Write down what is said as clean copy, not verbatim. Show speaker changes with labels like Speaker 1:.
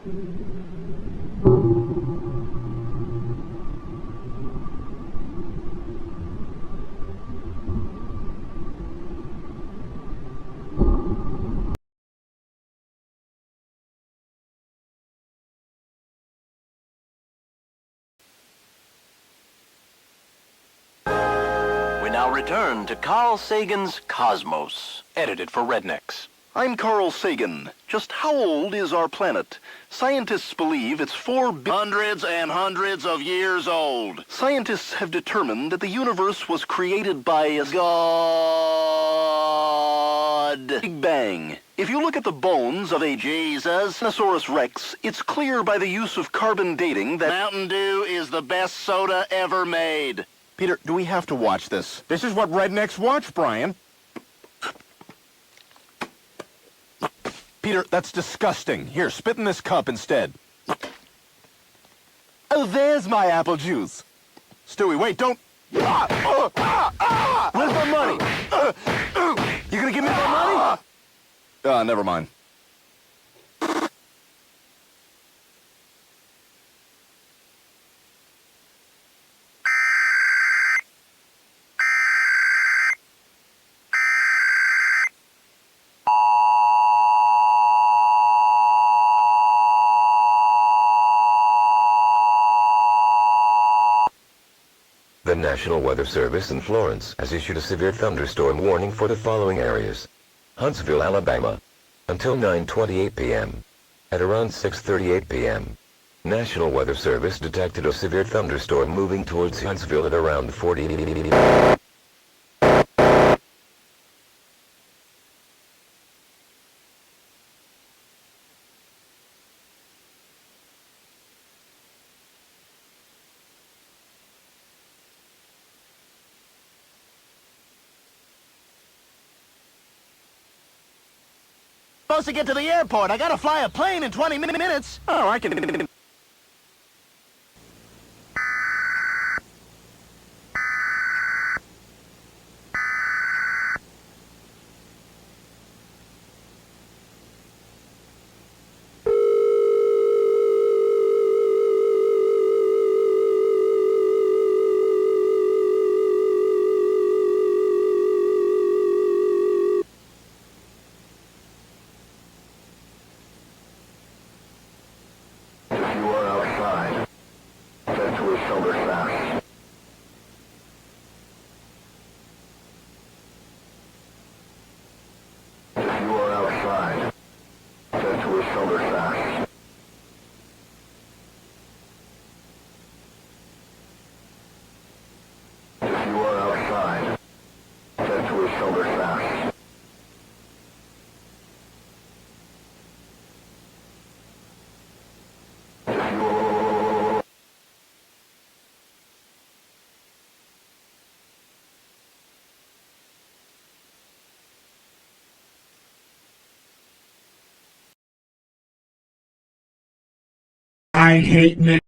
Speaker 1: Now return to Carl Sagan's Cosmos, edited for rednecks.
Speaker 2: I'm Carl Sagan. Just how old is our planet? Scientists believe it's hundreds and hundreds of years old. Scientists have determined that the universe was created by a God. Big Bang. If you look at the bones of a Tyrannosaurus Rex, it's clear by the use of carbon dating that Mountain Dew is the best soda ever made.
Speaker 3: Peter, do we have to watch this? This is what rednecks watch, Brian. Peter, that's disgusting. Here, spit in this cup instead. Oh, there's my apple juice. Stewie, wait, don't... Where's my money? You gonna give me my money? Never mind.
Speaker 4: The National Weather Service in Florence has issued a severe thunderstorm warning for the following areas. Huntsville, Alabama, until 9:28 p.m. At around 6:38 p.m., National Weather Service detected a severe thunderstorm moving towards Huntsville at around 40.
Speaker 2: Supposed to get to the airport. I gotta fly a plane in 20 minutes.
Speaker 3: Oh, I can...
Speaker 5: I hate men.